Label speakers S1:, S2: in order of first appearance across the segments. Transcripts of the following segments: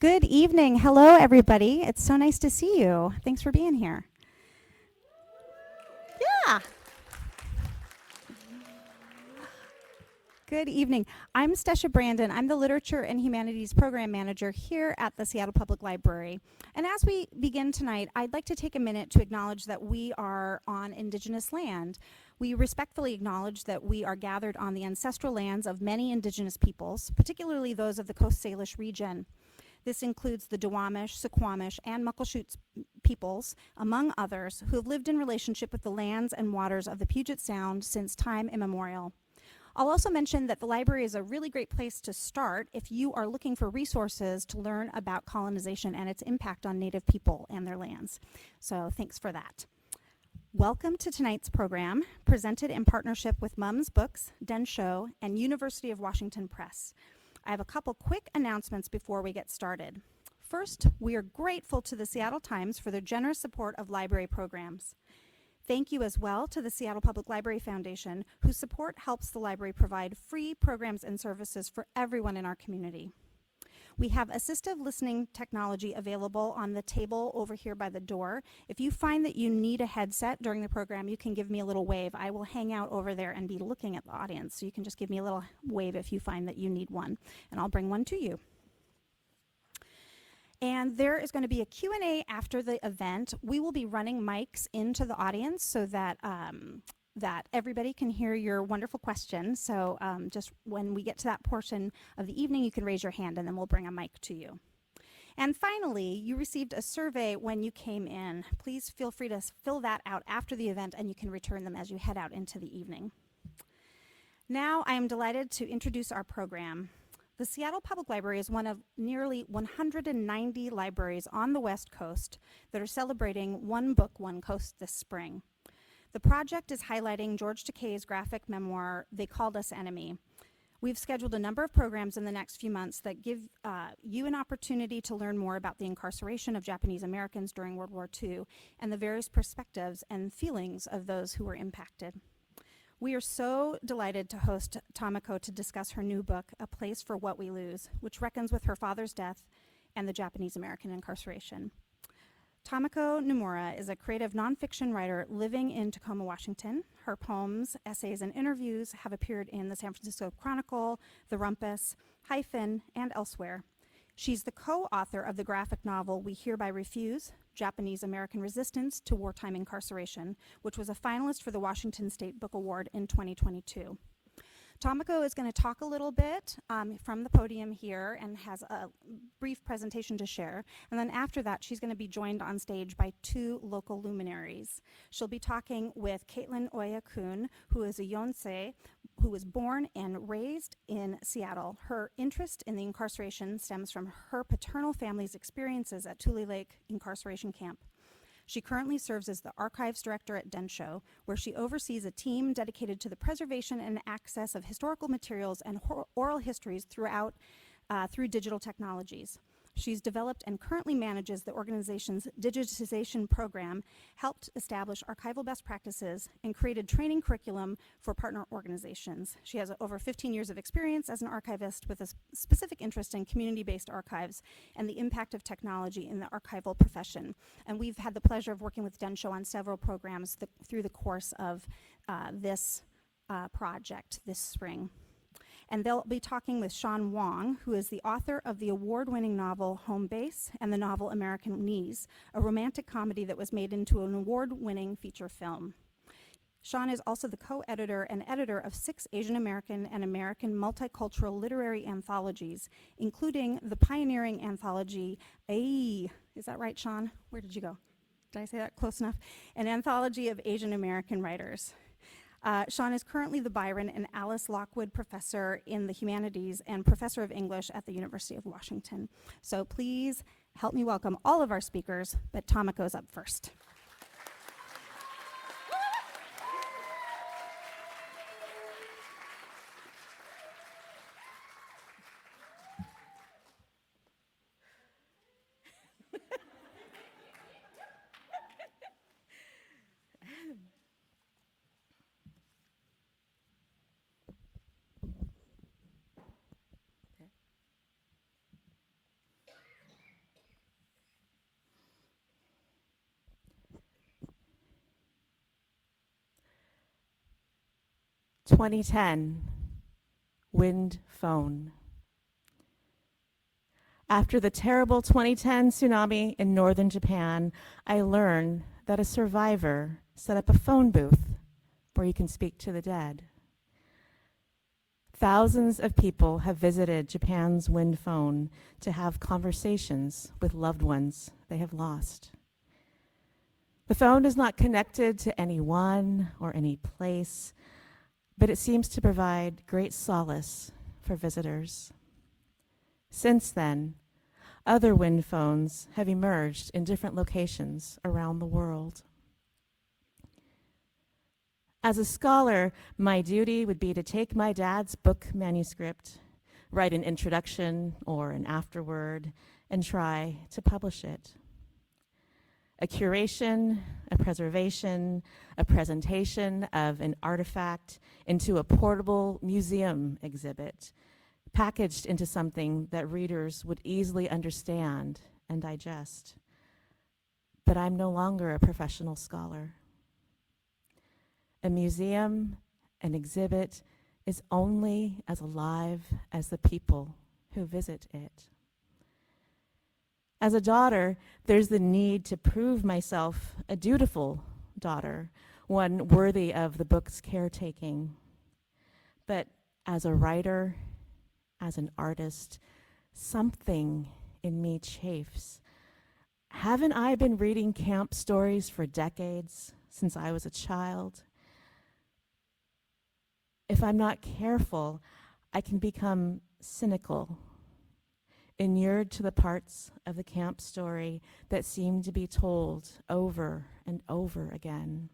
S1: Good evening. Hello, everybody. It's so nice to see you. Thanks for being here. Yeah. Good evening. I'm Stesha Brandon. I'm the Literature and Humanities Program Manager here at the Seattle Public Library. And as we begin tonight, I'd like to take a minute to acknowledge that we are on Indigenous land. We respectfully acknowledge that we are gathered on the ancestral lands of many Indigenous peoples, particularly those of the Coast Salish region. This includes the Duwamish, Suquamish, and Muckleshoot peoples, among others, who have lived in relationship with the lands and waters of the Puget Sound since time immemorial. I'll also mention that the library is a really great place to start if you are looking for resources to learn about colonization and its impact on Native people and their lands. So thanks for that. Welcome to tonight's program, presented in partnership with Mums Books, Densho, and University of Washington Press. I have a couple quick announcements before we get started. First, we are grateful to the Seattle Times for their generous support of library programs. Thank you as well to the Seattle Public Library Foundation, whose support helps the library provide free programs and services for everyone in our community. We have assistive listening technology available on the table over here by the door. If you find that you need a headset during the program, you can give me a little wave. I will hang out over there and be looking at the audience, so you can just give me a little wave if you find that you need one, and I'll bring one to you. And there is going to be a Q&A after the event. We will be running mics into the audience so that that everybody can hear your wonderful questions. So just when we get to that portion of the evening, you can raise your hand and then we'll bring a mic to you. And finally, you received a survey when you came in. Please feel free to fill that out after the event, and you can return them as you head out into the evening. Now I am delighted to introduce our program. The Seattle Public Library is one of nearly 190 libraries on the West Coast that are celebrating One Book, One Coast this spring. The project is highlighting George Takei's graphic memoir, They Called Us Enemy. We've scheduled a number of programs in the next few months that give you an opportunity to learn more about the incarceration of Japanese Americans during World War II and the various perspectives and feelings of those who were impacted. We are so delighted to host Tamiko to discuss her new book, A Place for What We Lose, which reckons with her father's death and the Japanese American incarceration. Tamiko Nimura is a creative nonfiction writer living in Tacoma, Washington. Her poems, essays, and interviews have appeared in the San Francisco Chronicle, The Rumpus, Hyphen, and elsewhere. She's the co-author of the graphic novel We Hereby Refuse, Japanese American Resistance to Wartime Incarceration, which was a finalist for the Washington State Book Award in 2022. Tamiko is going to talk a little bit from the podium here and has a brief presentation to share. And then after that, she's going to be joined on stage by two local luminaries. She'll be talking with Caitlin Oiye Coon, who is a Yonsei, who was born and raised in Seattle. Her interest in the incarceration stems from her paternal family's experiences at Tule Lake Incarceration Camp. She currently serves as the archives director at Densho, where she oversees a team dedicated to the preservation and access of historical materials and oral histories through digital technologies. She's developed and currently manages the organization's digitization program, helped establish archival best practices, and created training curriculum for partner organizations. She has over 15 years of experience as an archivist with a specific interest in community-based archives and the impact of technology in the archival profession. And we've had the pleasure of working with Densho on several programs through the course of this project this spring. And they'll be talking with Shawn Wong, who is the author of the award-winning novel Home Base and the novel American Knees, a romantic comedy that was made into an award-winning feature film. Shawn is also the co-editor and editor of 6 Asian American and American multicultural literary anthologies, including the pioneering anthology, is that right, Shawn? Where did you go? Did I say that close enough? An anthology of Asian American writers. Shawn is currently the Byron and Alice Lockwood Professor in the Humanities and Professor of English at the University of Washington. So please help me welcome all of our speakers, but Tamiko's up first.
S2: 2010, wind phone. After the terrible 2010 tsunami in northern Japan, I learned that a survivor set up a phone booth where you can speak to the dead. Thousands of people have visited Japan's wind phone to have conversations with loved ones they have lost. The phone is not connected to anyone or any place, but it seems to provide great solace for visitors. Since then, other wind phones have emerged in different locations around the world. As a scholar, my duty would be to take my dad's book manuscript, write an introduction or an afterword, and try to publish it. A curation, a preservation, a presentation of an artifact into a portable museum exhibit, packaged into something that readers would easily understand and digest. But I'm no longer a professional scholar. A museum, an exhibit, is only as alive as the people who visit it. As a daughter, there's the need to prove myself a dutiful daughter, one worthy of the book's caretaking. But as a writer, as an artist, something in me chafes. Haven't I been reading camp stories for decades, since I was a child? If I'm not careful, I can become cynical, inured to the parts of the camp story that seem to be told over and over again.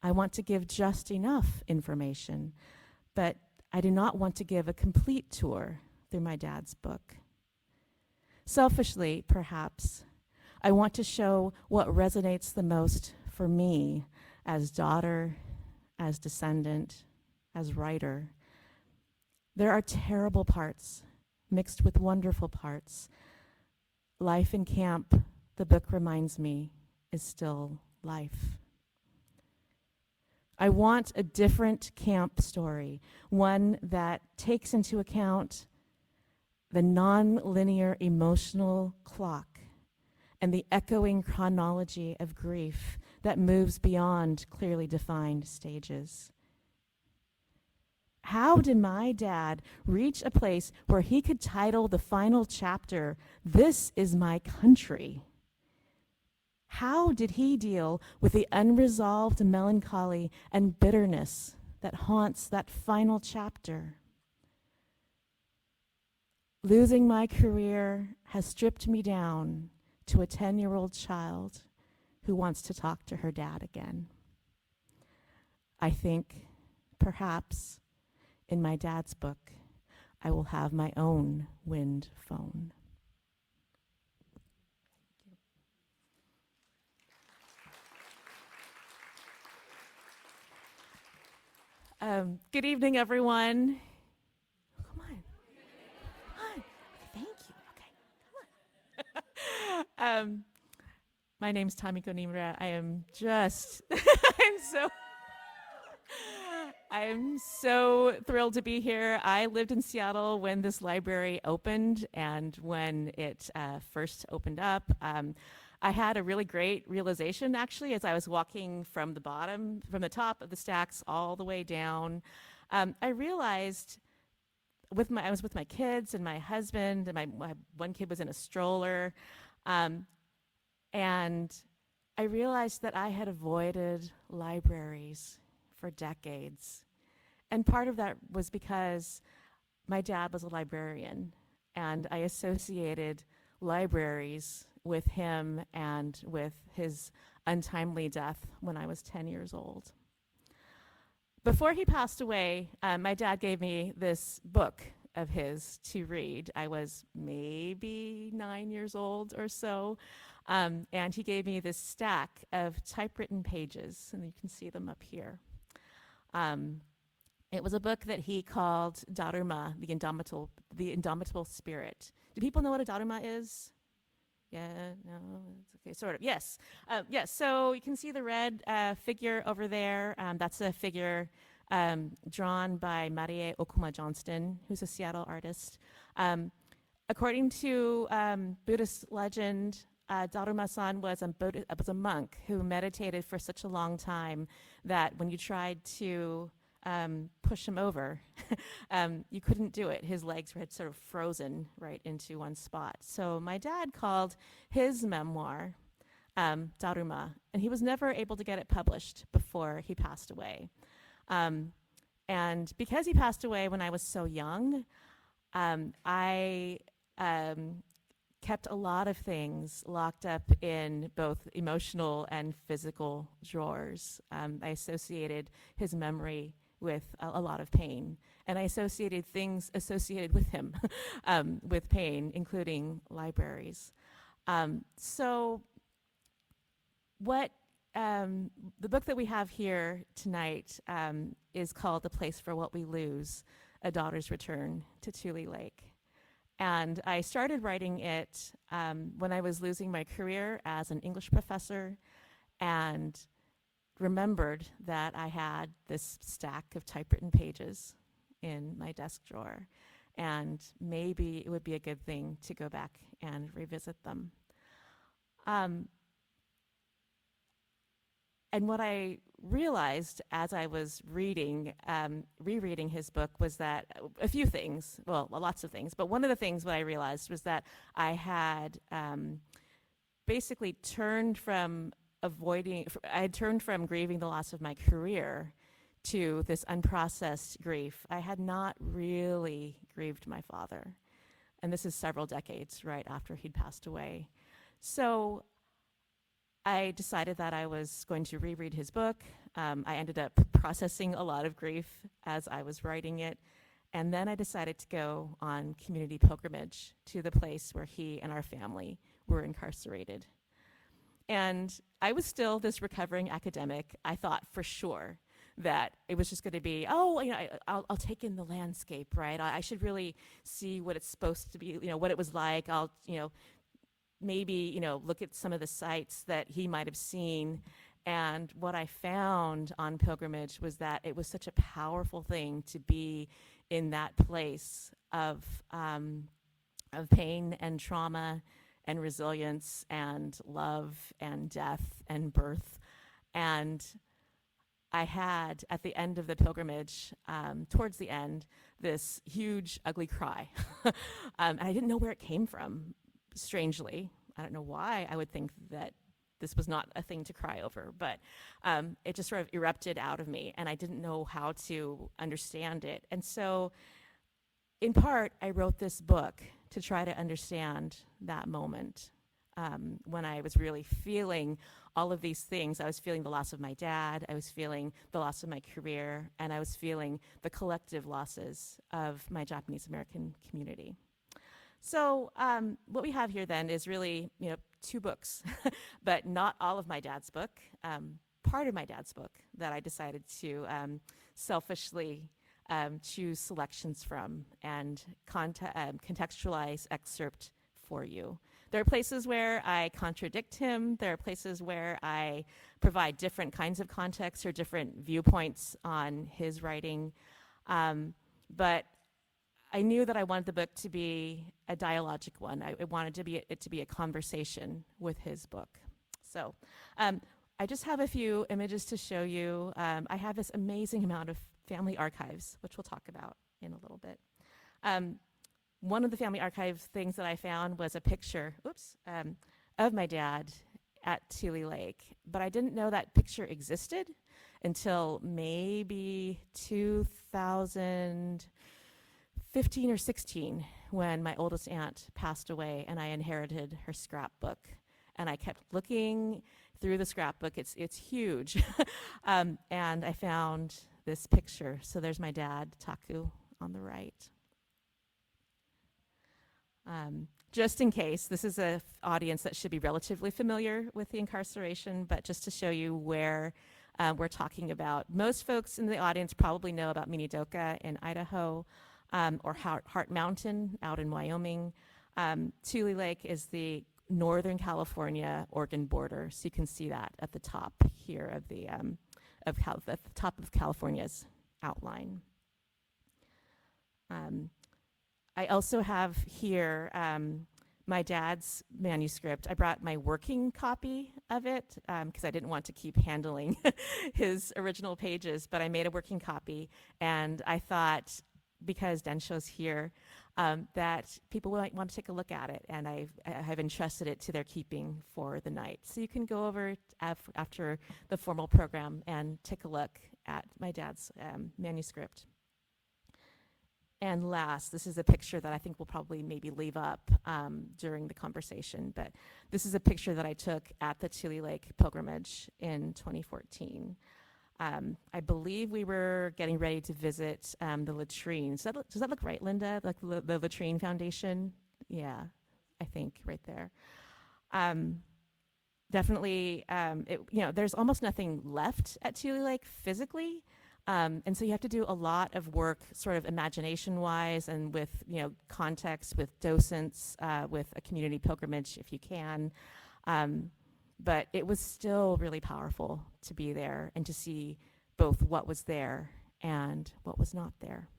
S2: I want to give just enough information, but I do not want to give a complete tour through my dad's book. Selfishly, perhaps, I want to show what resonates the most for me as daughter, as descendant, as writer. There are terrible parts mixed with wonderful parts. Life in camp, the book reminds me, is still life. I want a different camp story, one that takes into account the non-linear emotional clock and the echoing chronology of grief that moves beyond clearly defined stages. How did my dad reach a place where he could title the final chapter, "This is my country"? How did he deal with the unresolved melancholy and bitterness that haunts that final chapter? Losing my career has stripped me down to a 10-year-old child who wants to talk to her dad again. I think, perhaps, in my dad's book, I will have my own wind phone. Good evening, everyone. Come on. Come on. Thank you. Okay, come on. My name's Tamiko Nimura. I am just, I'm so thrilled to be here. I lived in Seattle when this library opened, and when it first opened up, I had a really great realization, actually, as I was walking from the top of the stacks all the way down. I realized I was with my kids and my husband, and my one kid was in a stroller, and I realized that I had avoided libraries for decades. And part of that was because my dad was a librarian, and I associated libraries with him and with his untimely death when I was 10 years old. Before he passed away, my dad gave me this book of his to read. I was maybe 9 years old or so, and he gave me this stack of typewritten pages, and you can see them up here. It was a book that he called Daruma, the Indomitable Spirit. Do people know what a Daruma is? Yeah, no, it's okay, sort of. Yes, yes. So you can see the red figure over there. That's a figure drawn by Marie Okuma Johnston, who's a Seattle artist. Um, According to Buddhist legend, Daruma-san was a monk who meditated for such a long time that when you tried to push him over, you couldn't do it. His legs were sort of frozen right into one spot. So my dad called his memoir Daruma, and he was never able to get it published before he passed away. And because he passed away when I was so young, I kept a lot of things locked up in both emotional and physical drawers. I associated his memory with a lot of pain, and I associated things associated with him with pain, including libraries. So what the book that we have here tonight is called A Place for What We Lose, A Daughter's Return to Tule Lake. And I started writing it when I was losing my career as an English professor, and remembered that I had this stack of typewritten pages in my desk drawer, and maybe it would be a good thing to go back and revisit them. And what I realized as I was rereading his book was that a few things, well, lots of things, but one of the things what I realized was that I had basically turned from grieving the loss of my career to this unprocessed grief. I had not really grieved my father. And this is several decades right after he'd passed away. So I decided that I was going to reread his book. I ended up processing a lot of grief as I was writing it. And then I decided to go on community pilgrimage to the place where he and our family were incarcerated. And I was still this recovering academic. I thought for sure that it was just going to be, I'll take in the landscape, right? I should really see what it's supposed to be, what it was like. I'll, maybe, look at some of the sites that he might have seen. And what I found on pilgrimage was that it was such a powerful thing to be in that place of pain and trauma and resilience and love and death and birth. And I had, at the end of the pilgrimage, towards the end, this huge, ugly cry. And I didn't know where it came from, strangely. I don't know why I would think that this was not a thing to cry over, but it just sort of erupted out of me, and I didn't know how to understand it. And so, in part, I wrote this book to try to understand that moment when I was really feeling all of these things. I was feeling the loss of my dad, I was feeling the loss of my career, and I was feeling the collective losses of my Japanese American community. So what we have here then is really, two books, but not all of my dad's book. Part of my dad's book that I decided to selfishly choose selections from and contextualize excerpt for you. There are places where I contradict him. There are places where I provide different kinds of context or different viewpoints on his writing. But I knew that I wanted the book to be a dialogic one. I wanted it to be a conversation with his book. So I just have a few images to show you. I have this amazing amount of family archives, which we'll talk about in a little bit. One of the family archive things that I found was a picture, of my dad at Tule Lake. But I didn't know that picture existed until maybe 2015 or 16, when my oldest aunt passed away and I inherited her scrapbook. And I kept looking through the scrapbook. It's huge. And I found this picture. So there's my dad, Taku, on the right. Just in case, this is an audience that should be relatively familiar with the incarceration, but just to show you where we're talking about. Most folks in the audience probably know about Minidoka in Idaho, or Heart Mountain out in Wyoming. Tule Lake is the Northern California, Oregon border. So you can see that at the top here of the at the top of California's outline. I also have here my dad's manuscript. I brought my working copy of it because I didn't want to keep handling his original pages, but I made a working copy, and I thought, because Densho's here, that people might want to take a look at it, and I've entrusted it to their keeping for the night. So you can go over after the formal program and take a look at my dad's manuscript. And last, this is a picture that I think we'll probably maybe leave up during the conversation, but this is a picture that I took at the Tule Lake pilgrimage in 2014. I believe we were getting ready to visit the latrine. Does that look right, Linda? Like the latrine foundation? Yeah, I think right there. Definitely, there's almost nothing left at Tule Lake physically. And so you have to do a lot of work sort of imagination-wise and with, context, with docents, with a community pilgrimage if you can. But it was still really powerful to be there and to see both what was there and what was not there.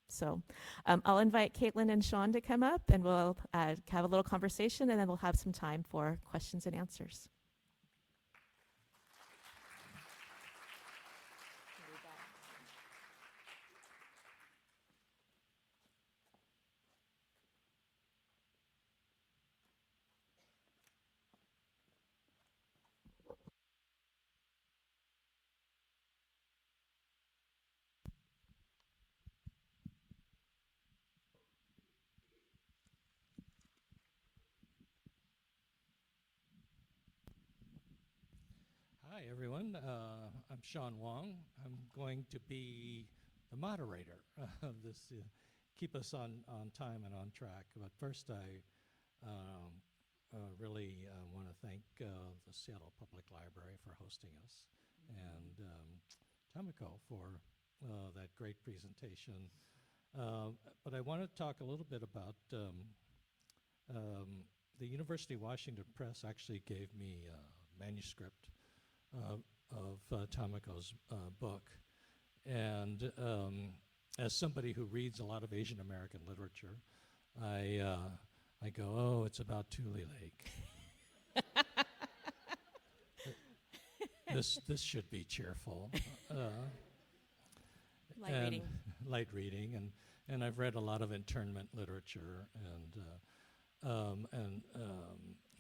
S2: So I'll invite Caitlin and Shawn to come up, and we'll have a little conversation, and then we'll have some time for questions and answers.
S3: Hi, everyone. I'm Shawn Wong. I'm going to be the moderator of this, keep us on time and on track. But first, I really want to thank the Seattle Public Library for hosting us, and Tamiko for that great presentation. But I want to talk a little bit about the University of Washington Press actually gave me a manuscript of Tamiko's book. And as somebody who reads a lot of Asian American literature, I go, oh, it's about Tule Lake. This should be cheerful.
S2: Light reading.
S3: Light reading, and I've read a lot of internment literature, and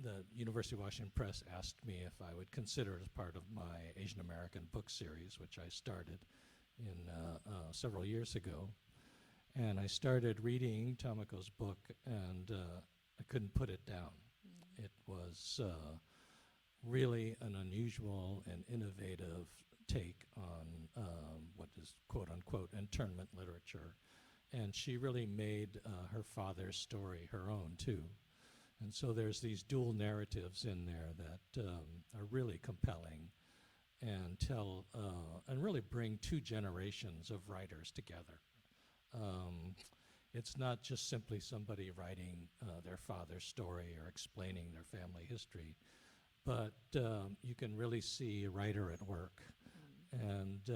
S3: the University of Washington Press asked me if I would consider it as part of my Asian American book series, which I started in several years ago. And I started reading Tamiko's book, and I couldn't put it down. It was really an unusual and innovative take on what is quote-unquote internment literature. And she really made her father's story her own, too. And so there's these dual narratives in there that are really compelling and tell and really bring two generations of writers together. It's not just simply somebody writing their father's story or explaining their family history, but you can really see a writer at work. And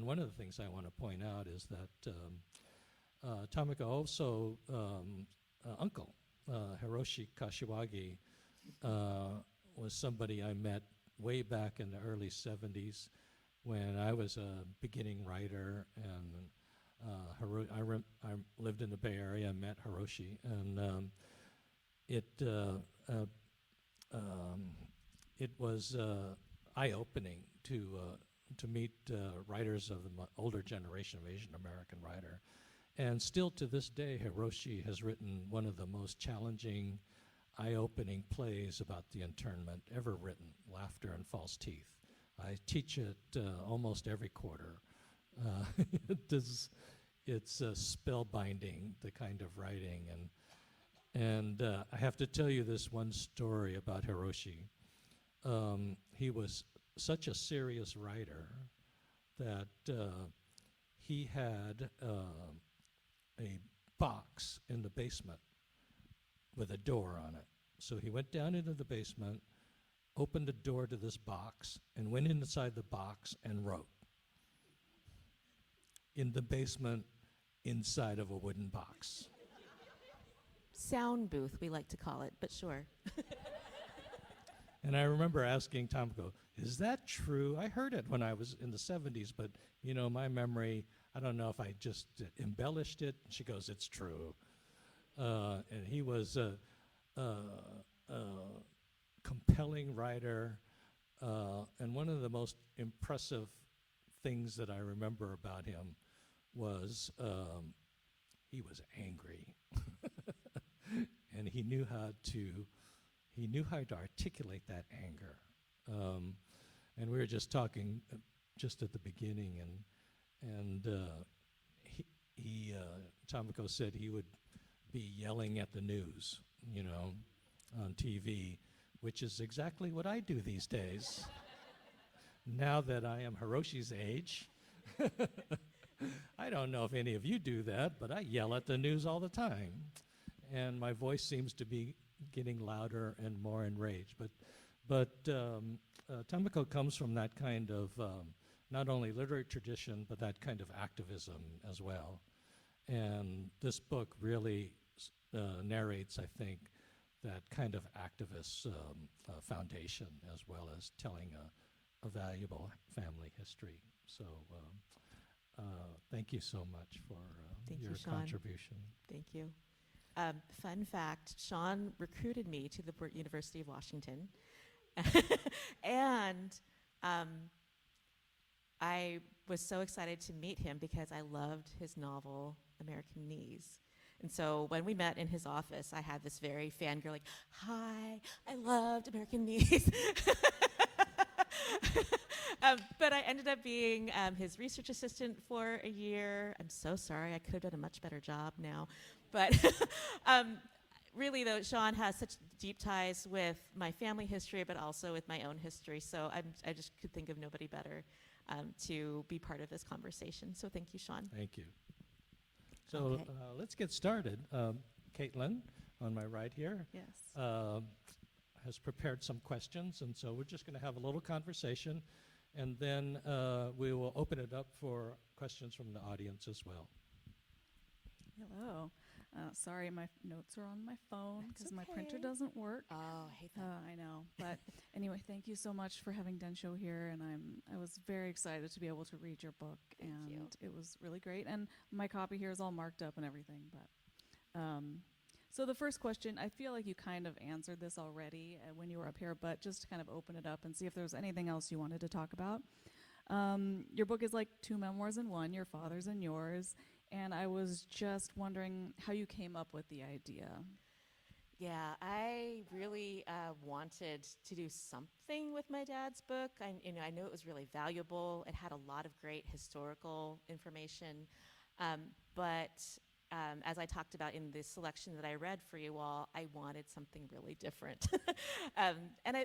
S3: one of the things I want to point out is that Tamiko also uncle. Hiroshi Kashiwagi was somebody I met way back in the early 70s when I was a beginning writer, and I lived in the Bay Area. I met Hiroshi, and it was eye-opening to meet writers of the older generation of Asian American writer. And still to this day, Hiroshi has written one of the most challenging, eye-opening plays about the internment ever written, Laughter and False Teeth. I teach it almost every quarter. It's spellbinding, the kind of writing. And I have to tell you this one story about Hiroshi. He was such a serious writer that he had a box in the basement with a door on it. So he went down into the basement, opened a door to this box, and went inside the box and wrote. In the basement, inside of a wooden box.
S2: Sound booth, we like to call it, but sure.
S3: And I remember asking Tamiko, is that true? I heard it when I was in the 70s, but my memory, I don't know if I just embellished it. She goes, it's true. And he was a compelling writer, and one of the most impressive things that I remember about him was he was angry. And he knew how to articulate that anger. And we were just talking just at the beginning, and Tamiko said he would be yelling at the news, on TV, which is exactly what I do these days. Now that I am Hiroshi's age, I don't know if any of you do that, but I yell at the news all the time. And my voice seems to be getting louder and more enraged. But Tamiko comes from that kind of not only literary tradition, but that kind of activism as well. And this book really narrates, I think, that kind of activist foundation, as well as telling a valuable family history. So thank you so much for your contribution.
S2: Thank you. Fun fact, Shawn recruited me to the University of Washington. And I was so excited to meet him because I loved his novel, American Knees. And so when we met in his office, I had this very fangirl, like, hi, I loved American Knees. But I ended up being his research assistant for a year. I'm so sorry. I could have done a much better job now. But really, though, Shawn has such deep ties with my family history, but also with my own history. So I just could think of nobody better to be part of this conversation. So thank you, Shawn.
S3: Thank you. So let's get started. Caitlin, on my right here, has prepared some questions, and so we're just going to have a little conversation, and then we will open it up for questions from the audience as well.
S4: Hello. Sorry, my notes are on my phone because my printer doesn't work.
S2: Oh, I hate that.
S4: I know. But anyway, thank you so much for having Densho here, and I was very excited to be able to read your book, it was really great. And my copy here is all marked up and everything. But so the first question, I feel like you kind of answered this already when you were up here, but just to kind of open it up and see if there's anything else you wanted to talk about. Your book is like two memoirs in one, your father's and yours. And I was just wondering how you came up with the idea.
S2: Yeah, I really wanted to do something with my dad's book. I knew it was really valuable. It had a lot of great historical information. But as I talked about in the selection that I read for you all, I wanted something really different.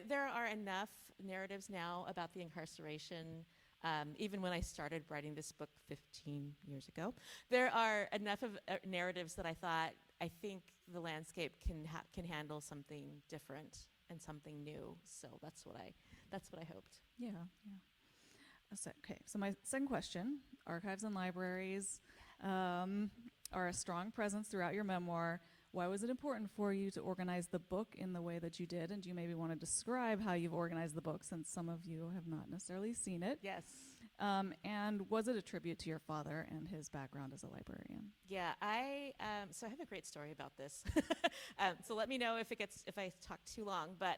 S2: There are enough narratives now about the incarceration. Even when I started writing this book 15 years ago, there are enough of narratives that I think the landscape can handle something different and something new. So that's what I hoped.
S4: Yeah. Okay. So my second question: archives and libraries are a strong presence throughout your memoir. Why was it important for you to organize the book in the way that you did? And do you maybe want to describe how you've organized the book, since some of you have not necessarily seen it?
S2: Yes.
S4: And was it a tribute to your father and his background as a librarian?
S2: Yeah, so I have a great story about this. So let me know if I talk too long. But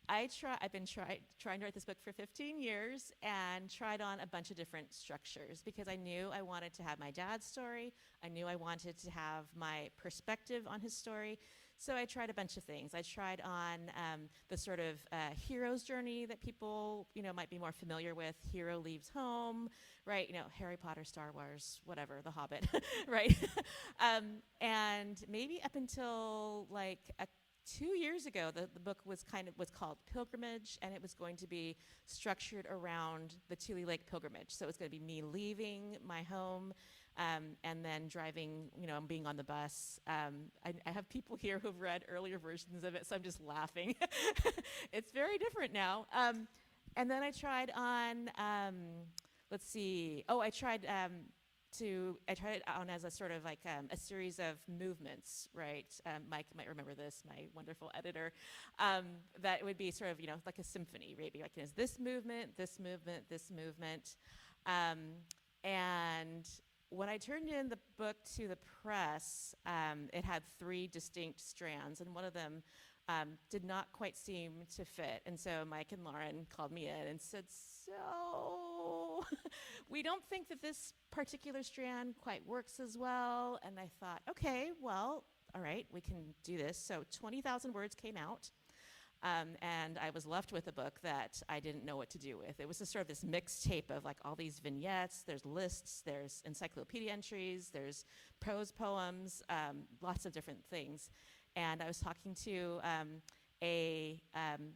S2: I've been trying to write this book for 15 years and tried on a bunch of different structures because I knew I wanted to have my dad's story. I knew I wanted to have my perspective on his story. So I tried a bunch of things. I tried on the sort of hero's journey that people might be more familiar with. Hero leaves home, right? Harry Potter, Star Wars, whatever, The Hobbit, right? And maybe up until like 2 years ago, the book was called Pilgrimage, and it was going to be structured around the Tule Lake pilgrimage. So it was going to be me leaving my home and then driving, being on the bus. I have people here who've read earlier versions of it, so I'm just laughing. It's very different now. And then I tried on, let's see. Oh, I tried it on as a sort of like a series of movements, right? Mike might remember this, my wonderful editor, that it would be sort of, like a symphony, maybe like there's this movement, this movement, this movement. And when I turned in the book to the press, it had 3 distinct strands, and one of them did not quite seem to fit. And so Mike and Lauren called me in and said, so we don't think that this particular strand quite works as well. And I thought, okay, well, all right, we can do this. So 20,000 words came out. And I was left with a book that I didn't know what to do with. It was just sort of this mixed tape of like all these vignettes, there's lists, there's encyclopedia entries, there's prose poems, lots of different things. And I was talking to a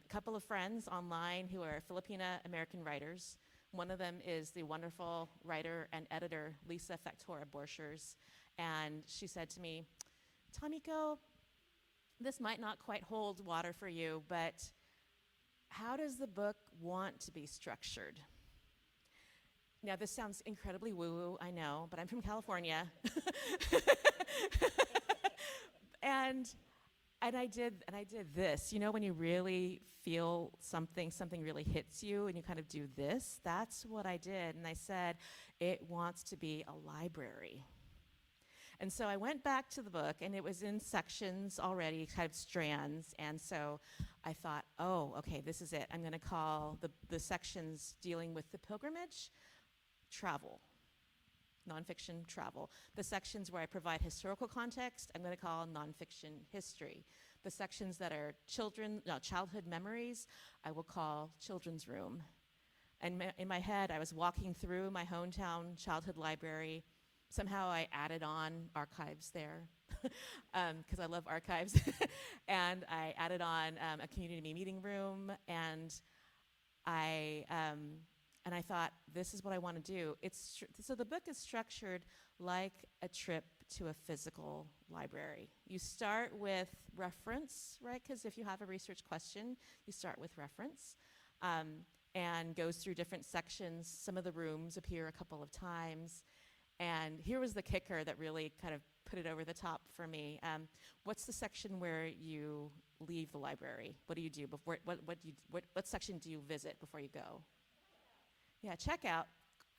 S2: couple of friends online who are Filipina-American writers. One of them is the wonderful writer and editor, Lisa Factora-Borchers. And she said to me, Tamiko, this might not quite hold water for you, but how does the book want to be structured? Now, this sounds incredibly woo-woo, I know, but I'm from California. And I did this. When you really feel something really hits you and you kind of do this, that's what I did. And I said, it wants to be a library. And so I went back to the book, and it was in sections already, kind of strands. And so I thought, oh, okay, this is it. I'm going to call the sections dealing with the pilgrimage travel, nonfiction travel. The sections where I provide historical context, I'm going to call nonfiction history. The sections that are childhood memories, I will call children's room. And in my head, I was walking through my hometown childhood library. Somehow I added on archives there because I love archives. And I added on a community meeting room, and I thought, this is what I want to do. So the book is structured like a trip to a physical library. You start with reference, right? Because if you have a research question, you start with reference, and goes through different sections. Some of the rooms appear a couple of times. And here was the kicker that really kind of put it over the top for me. What's the section where you leave the library? What do you do before? What section do you visit before you go? Yeah, checkout,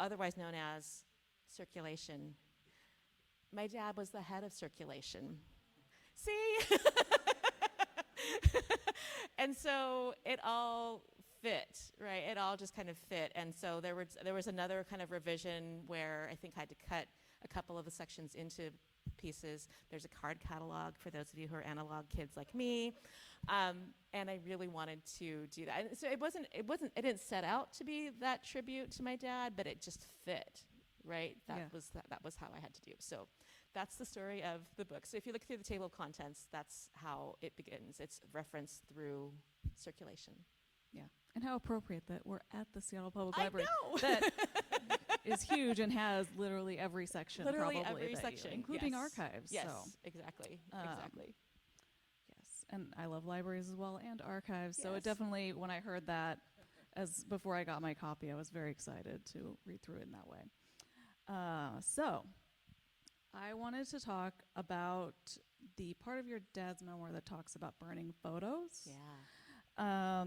S2: otherwise known as circulation. My dad was the head of circulation. See? And so it all fit, right? It all just kind of fit. And so there was another kind of revision where I think I had to cut a couple of the sections into pieces. There's a card catalog for those of you who are analog kids like me. And I really wanted to do that. And so it didn't set out to be that tribute to my dad, but it just fit, right? That was how I had to do. So that's the story of the book. So if you look through the table of contents, that's how it begins. It's referenced through circulation.
S4: Yeah. And how appropriate that we're at the Seattle Public Library.
S2: I know.
S4: That is huge and has literally every section.
S2: Literally
S4: probably
S2: every section.
S4: Including
S2: Yes.
S4: archives.
S2: Yes,
S4: So.
S2: exactly.
S4: Yes. And I love libraries as well and archives. So
S2: Yes.
S4: it definitely, when I heard that, before I got my copy, I was very excited to read through it in that way. So I wanted to talk about the part of your dad's memoir that talks about burning photos.
S2: Yeah.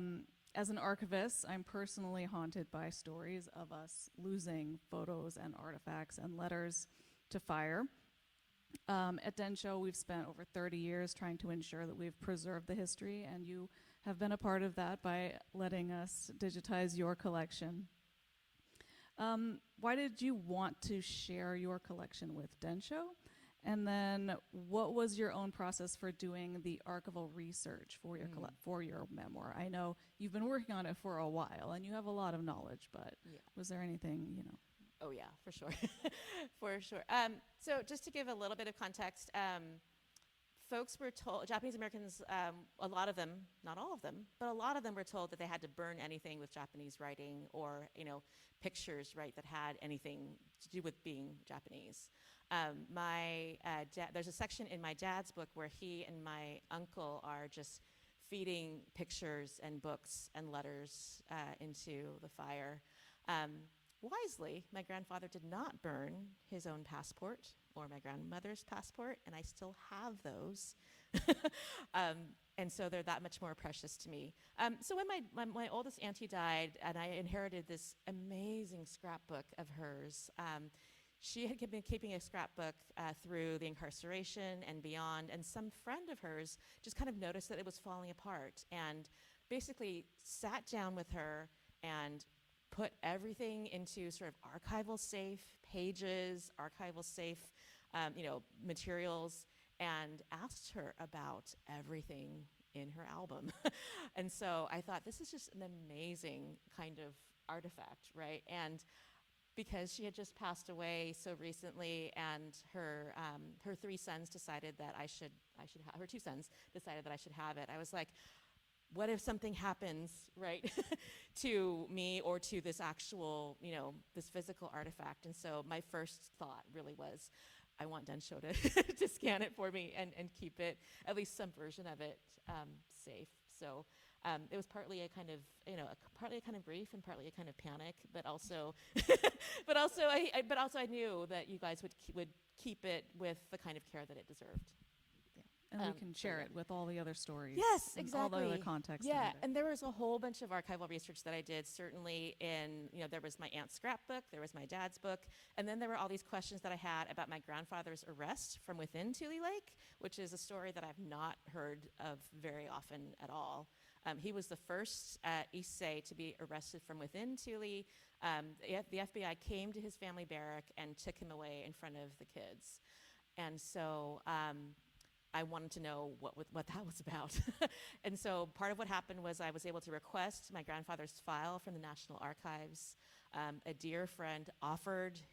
S4: As an archivist, I'm personally haunted by stories of us losing photos and artifacts and letters to fire. At Densho, we've spent over 30 years trying to ensure that we've preserved the history, and you have been a part of that by letting us digitize your collection. Why did you want to share your collection with Densho? And then what was your own process for doing the archival research for your for your memoir? I know you've been working on it for a while and you have a lot of knowledge, but was there anything,
S2: Oh yeah, for sure. For sure. So just to give a little bit of context, folks were told, Japanese Americans, a lot of them, not all of them, but a lot of them were told that they had to burn anything with Japanese writing or, pictures, right, that had anything to do with being Japanese. My dad, there's a section in my dad's book where he and my uncle are just feeding pictures and books and letters into the fire. Wisely, my grandfather did not burn his own passport or my grandmother's passport, and I still have those. And so they're that much more precious to me. So when my oldest auntie died, and I inherited this amazing scrapbook of hers, she had been keeping a scrapbook through the incarceration and beyond, and some friend of hers just kind of noticed that it was falling apart and basically sat down with her and put everything into sort of archival safe pages, archival safe materials, and asked her about everything in her album. And so I thought, this is just an amazing kind of artifact, right? And because she had just passed away so recently, and her three sons decided that I should her two sons decided that I should have it. I was like, what if something happens, right, to me or to this actual, this physical artifact? And so my first thought really was, I want Densho to scan it for me and keep it, at least some version of it, safe. So it was partly a kind of, partly a kind of grief and partly a kind of panic, but also, but also I knew that you guys would keep it with the kind of care that it deserved.
S4: And we can share it with all the other stories.
S2: Yes,
S4: and
S2: exactly.
S4: all the other context.
S2: Yeah,
S4: behind it.
S2: and there was a whole bunch of archival research that I did, certainly in, there was my aunt's scrapbook, there was my dad's book, and then there were all these questions that I had about my grandfather's arrest from within Tule Lake, which is a story that I've not heard of very often at all. He was the first Issei to be arrested from within Tule. The FBI came to his family barrack and took him away in front of the kids. And so I wanted to know what that was about. And so part of what happened was I was able to request my grandfather's file from the National Archives. A dear friend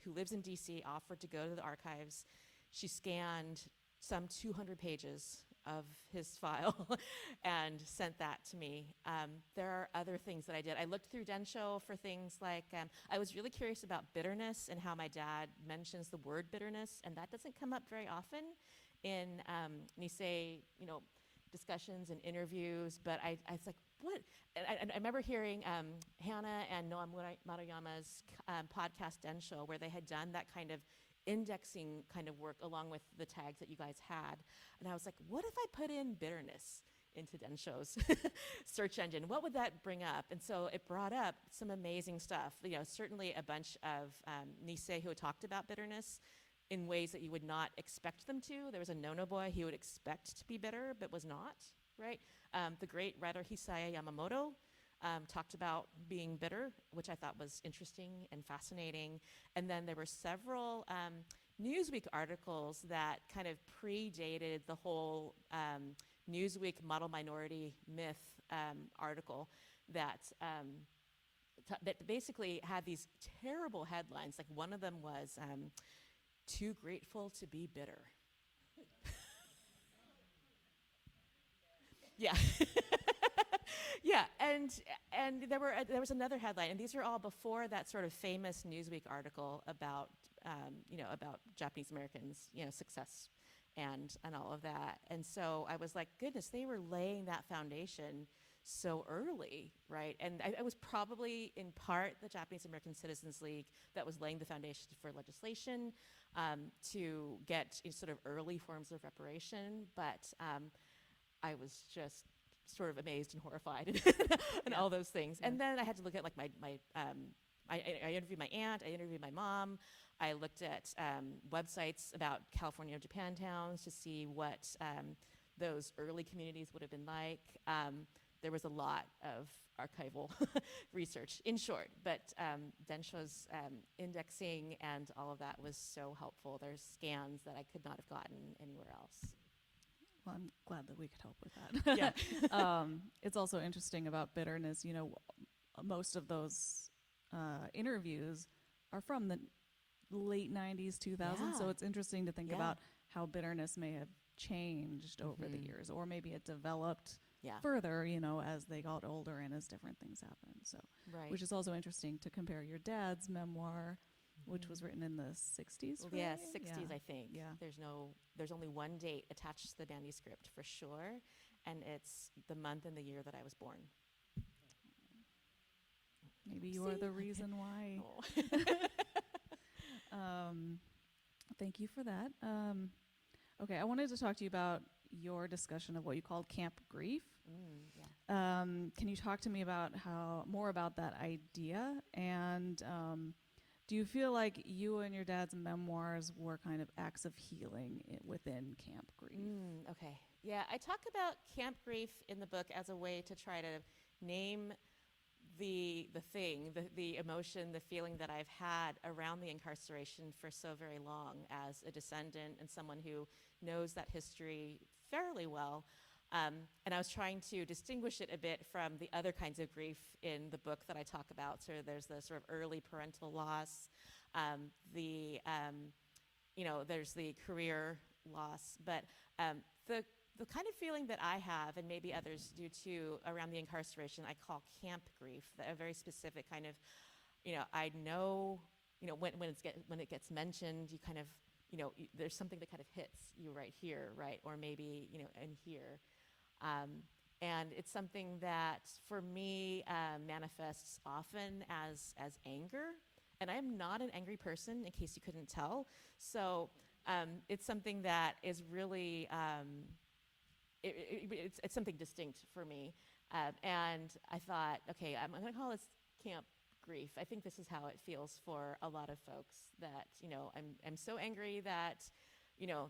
S2: who lives in DC, offered to go to the archives. She scanned some 200 pages of his file and sent that to me. There are other things that I did. I looked through Densho for things like, I was really curious about bitterness and how my dad mentions the word bitterness, and that doesn't come up very often in Nisei, discussions and interviews, but I was like, what? And I remember hearing Hannah and Noam Maruyama's podcast Densho, where they had done that kind of indexing kind of work along with the tags that you guys had. And I was like, what if I put in bitterness into Densho's search engine? What would that bring up? And so it brought up some amazing stuff. Certainly a bunch of Nisei who had talked about bitterness in ways that you would not expect them to. There was a Nono boy he would expect to be bitter, but was not, right? The great writer Hisaya Yamamoto talked about being bitter, which I thought was interesting and fascinating. And then there were several Newsweek articles that kind of predated the whole Newsweek model minority myth article that that basically had these terrible headlines. Like one of them was, too grateful to be bitter. Yeah. Yeah, and there was another headline, and these are all before that sort of famous Newsweek article about about Japanese Americans, success and all of that. And so I was like, goodness, they were laying that foundation so early, right? And it was probably in part the Japanese American Citizens League that was laying the foundation for legislation to get sort of early forms of reparation. But I was just sort of amazed and horrified and all those things. And then I had to look at like I interviewed my aunt, I interviewed my mom. I looked at websites about California Japantowns to see what those early communities would have been like. There was a lot of archival research, in short, but Densho's indexing and all of that was so helpful. There's scans that I could not have gotten anywhere else.
S4: Well, I'm glad that we could help with that.
S2: Yeah.
S4: It's also interesting about bitterness. Most of those interviews are from the late 90s, 2000s.
S2: Yeah.
S4: So it's interesting to think
S2: Yeah.
S4: about how bitterness may have changed over the
S2: Mhm.
S4: years, or maybe it developed
S2: Yeah.
S4: further, as they got older and as different things happened. So,
S2: Right.
S4: which is also interesting to compare your dad's memoir, which was written in the 60s.
S2: Well, yeah,
S4: right?
S2: 60s,
S4: Yeah.
S2: I think.
S4: Yeah.
S2: There's only one date attached to the manuscript for sure, and it's the month and the year that I was born.
S4: Maybe you are
S2: See?
S4: the reason why.
S2: Oh.
S4: Thank you for that. Okay, I wanted to talk to you about your discussion of what you called camp grief.
S2: Yeah.
S4: Can you talk to me about more about that idea? And do you feel like you and your dad's memoirs were kind of acts of healing within camp grief?
S2: Okay. Yeah, I talk about camp grief in the book as a way to try to name the thing, the emotion, the feeling that I've had around the incarceration for so very long as a descendant and someone who knows that history fairly well. And I was trying to distinguish it a bit from the other kinds of grief in the book that I talk about. So there's the sort of early parental loss, there's the career loss, but the kind of feeling that I have, and maybe others do too, around the incarceration, I call camp grief. A very specific kind of, I know, when it gets mentioned, you kind of, there's something that kind of hits you right here, right, or maybe in here, and it's something that for me manifests often as anger, and I am not an angry person, in case you couldn't tell. So it's something that is really. It's something distinct for me. And I thought, okay, I'm going to call this camp grief. I think this is how it feels for a lot of folks that, I'm so angry that,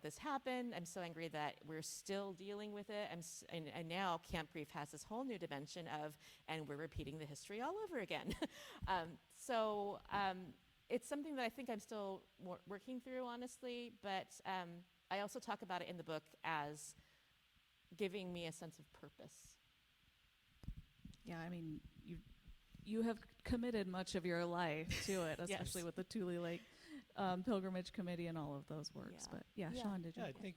S2: this happened. I'm so angry that we're still dealing with it. And now camp grief has this whole new dimension of, and we're repeating the history all over again. So it's something that I think I'm still working through, honestly. But I also talk about it in the book as giving me a sense of purpose.
S4: Yeah, I mean, you have committed much of your life to it, especially
S2: Yes.
S4: with the Tule Lake Pilgrimage Committee and all of those works.
S2: Yeah.
S4: But yeah,
S2: Yeah.
S4: Shawn, did you?
S3: Yeah, I think,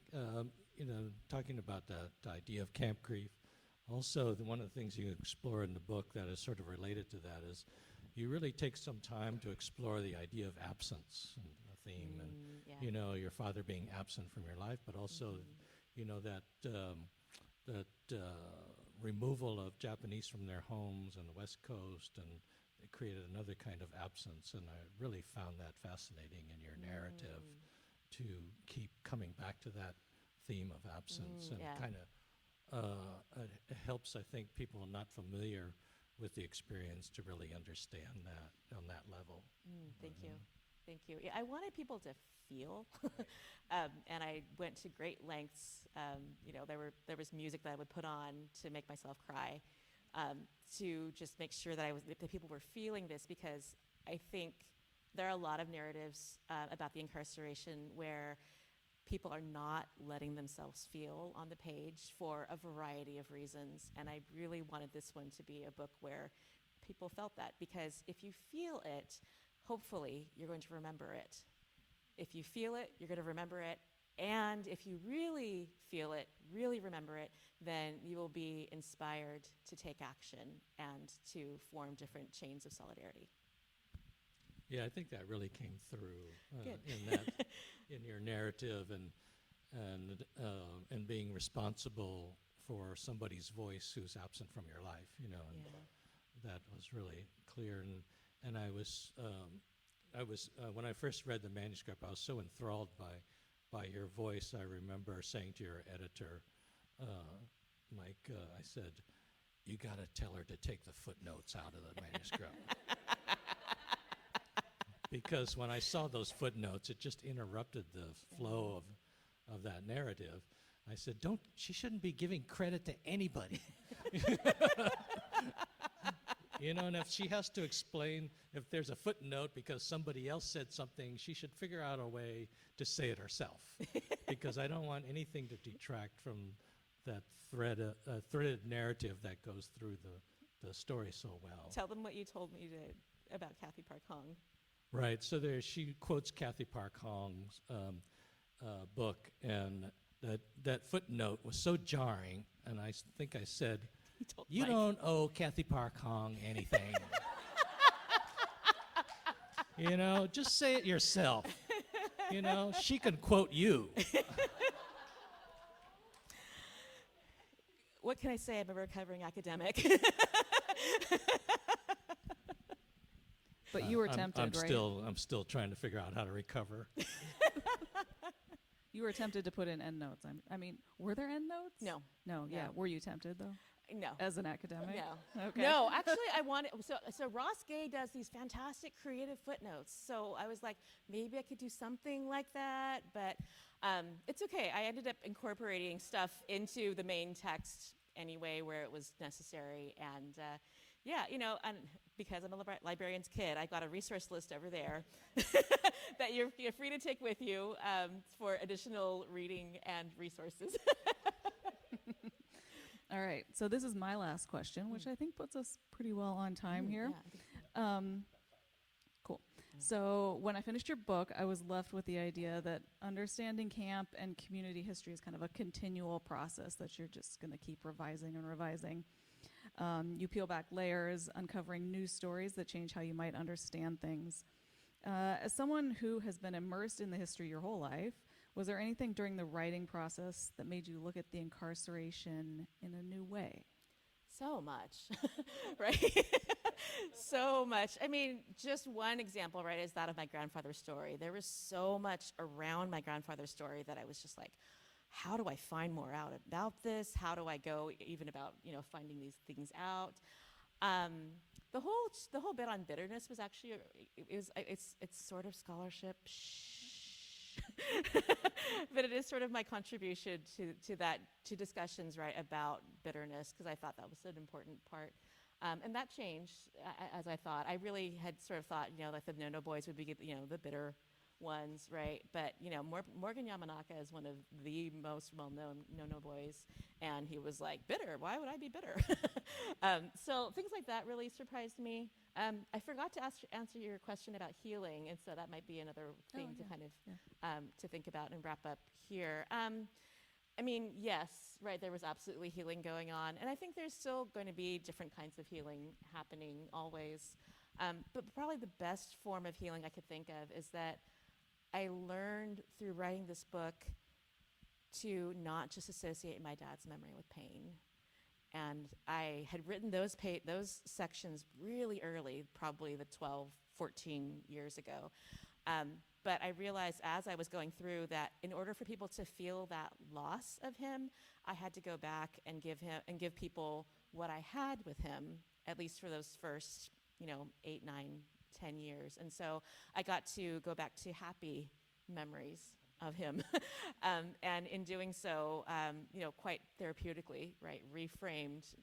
S3: talking about the idea of camp grief, also one of the things you explore in the book that is sort of related to that is you really take some time to explore the idea of absence and the theme, and
S2: Yeah.
S3: your father being absent from your life, but also that removal of Japanese from their homes on the West Coast, and it created another kind of absence. And I really found that fascinating in your narrative to keep coming back to that theme of absence, and
S2: Yeah.
S3: kind of it helps, I think, people not familiar with the experience to really understand that on that level.
S2: Thank you. Thank you. Yeah, I wanted people to feel, and I went to great lengths. There was music that I would put on to make myself cry, to just make sure that that people were feeling this, because I think there are a lot of narratives about the incarceration where people are not letting themselves feel on the page for a variety of reasons, and I really wanted this one to be a book where people felt that, because if you feel it, hopefully you're going to remember it. If you feel it, you're going to remember it. And if you really feel it, really remember it, then you will be inspired to take action and to form different chains of solidarity.
S3: Yeah, I think that really came through
S2: Good.
S3: in your narrative, and being responsible for somebody's voice who's absent from your life, and that was really clear. And I was when I first read the manuscript, I was so enthralled by your voice. I remember saying to your editor, Mike, I said, "You got to tell her to take the footnotes out of the manuscript." Because when I saw those footnotes, it just interrupted the flow of that narrative. I said, she shouldn't be giving credit to anybody. And if she has to explain, if there's a footnote because somebody else said something, she should figure out a way to say it herself. Because I don't want anything to detract from that threaded narrative that goes through the story so well.
S2: Tell them what you told me about Kathy Park Hong.
S3: Right. So she quotes Kathy Park Hong's book, and that footnote was so jarring, and I think I said, "You
S2: Mike.
S3: don't owe Kathy Park Hong anything." Just say it yourself. She can quote you.
S2: What can I say? I'm a recovering academic.
S4: But you were
S3: I'm
S4: tempted, right?
S3: I'm still trying to figure out how to recover.
S4: You were tempted to put in endnotes. I mean, were there endnotes?
S2: No.
S4: No, yeah.
S2: No.
S4: Were you tempted, though,
S2: No.
S4: as an academic?
S2: No.
S4: Okay.
S2: No, actually, I wanted. So Ross Gay does these fantastic creative footnotes. So I was like, maybe I could do something like that. But it's okay. I ended up incorporating stuff into the main text anyway, where it was necessary. And and because I'm a librarian's kid, I got a resource list over there that you're free to take with you for additional reading and resources.
S4: All right. So this is my last question, which I think puts us pretty well on time here.
S2: Yeah.
S4: Cool. So when I finished your book, I was left with the idea that understanding camp and community history is kind of a continual process that you're just going to keep revising and revising. You peel back layers, uncovering new stories that change how you might understand things. As someone who has been immersed in the history your whole life, was there anything during the writing process that made you look at the incarceration in a new way?
S2: So much, right? So much. I mean, just one example, right, is that of my grandfather's story. There was so much around my grandfather's story that I was just like, how do I find more out about this? How do I go even about, finding these things out? The whole bit on bitterness was actually, it's sort of scholarship, but it is sort of my contribution to discussions, right, about bitterness, because I thought that was an important part. And that changed as I thought. I really had sort of thought, like the No-No boys would be, the bitter ones, right? But, Morgan Yamanaka is one of the most well-known No-No boys, and he was like, bitter? Why would I be bitter? So things like that really surprised me. I forgot to answer your question about healing, and so that might be another thing to kind of to think about and wrap up here. I mean, yes, right, there was absolutely healing going on, and I think there's still going to be different kinds of healing happening always. But probably the best form of healing I could think of is that I learned through writing this book to not just associate my dad's memory with pain. And I had written those sections really early, probably the 12, 14 years ago. But I realized as I was going through that in order for people to feel that loss of him, I had to go back and give people what I had with him, at least for those first 8, 9, 10 years. And so I got to go back to happy memories of him. And in doing so, quite therapeutically, right, reframed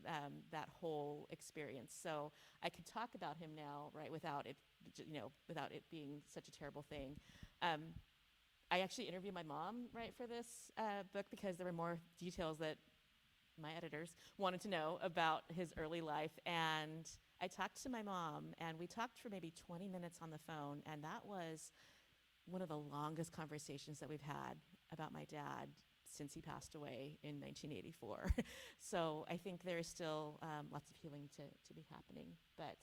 S2: that whole experience. So I could talk about him now, right, without it being such a terrible thing. I actually interviewed my mom, right, for this book because there were more details that my editors wanted to know about his early life. And I talked to my mom, and we talked for maybe 20 minutes on the phone, and that was one of the longest conversations that we've had about my dad since he passed away in 1984. So I think there is still lots of healing to be happening, but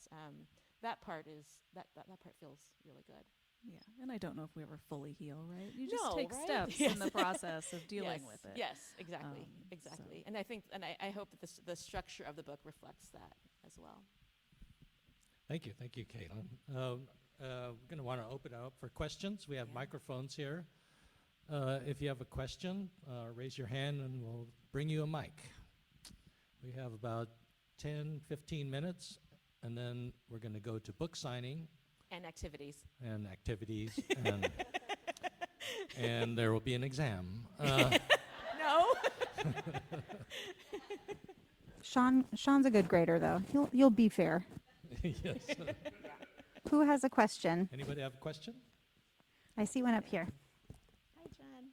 S2: that part feels really good.
S4: Yeah, and I don't know if we ever fully heal, right? You just take
S2: right?
S4: steps
S2: Yes.
S4: in the process of dealing with it.
S2: Yes, exactly.
S4: So.
S2: And I think, I hope that the structure of the book reflects that as well.
S3: Thank you, Caitlin. We're going to want to open it up for questions. We have microphones here. If you have a question, raise your hand and we'll bring you a mic. We have about 10, 15 minutes, and then we're going to go to book signing.
S2: And activities.
S3: And there will be an exam.
S2: No.
S1: Sean's a good grader, though. You'll be fair.
S3: Yes.
S1: Who has a question?
S3: Anybody have a question?
S1: I see one up here.
S2: Hi, John.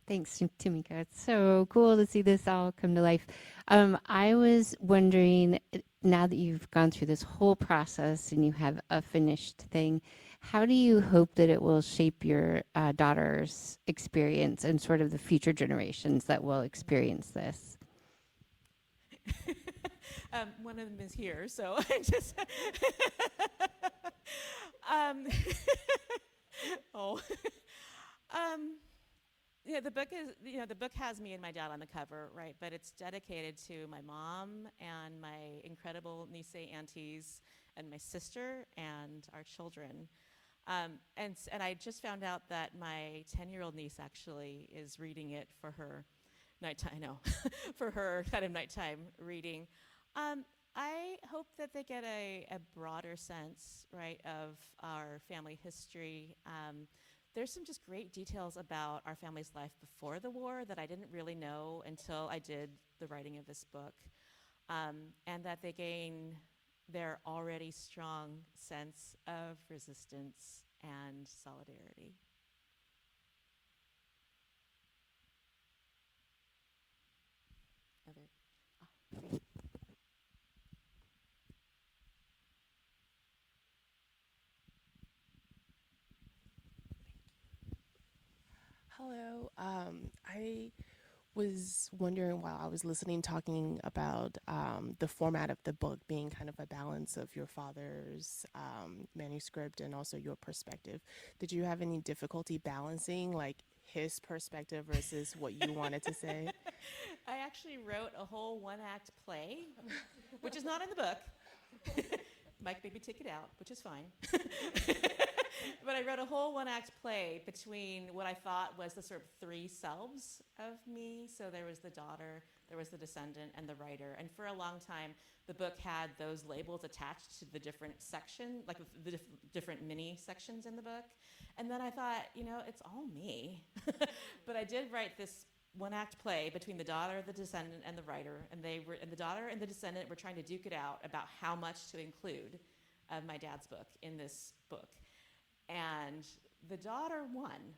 S5: Thanks, Tamiko. It's so cool to see this all come to life. I was wondering, now that you've gone through this whole process and you have a finished thing, how do you hope that it will shape your daughter's experience and sort of the future generations that will experience this?
S2: One of them is here, so I just. um, oh. Yeah, the book is, the book has me and my dad on the cover, right? But it's dedicated to my mom and my incredible niece aunties and my sister and our children. And I just found out that my 10-year-old niece actually is reading it for her nighttime, for her kind of nighttime reading. I hope that they get a broader sense, right, of our family history. There's some just great details about our family's life before the war that I didn't really know until I did the writing of this book, and that they gain their already strong sense of resistance and solidarity. Great.
S6: Hello. I was wondering while I was listening, talking about the format of the book being kind of a balance of your father's manuscript and also your perspective. Did you have any difficulty balancing like his perspective versus what you wanted to say?
S2: I actually wrote a whole one-act play, which is not in the book. Mike made me take it out, which is fine. But I wrote a whole one-act play between what I thought was the sort of three selves of me. So there was the daughter, there was the descendant, and the writer. And for a long time, the book had those labels attached to the different section, like the different mini sections in the book. And then I thought, it's all me. But I did write this one-act play between the daughter, the descendant, and the writer. And the daughter and the descendant were trying to duke it out about how much to include of my dad's book in this book. And the daughter won.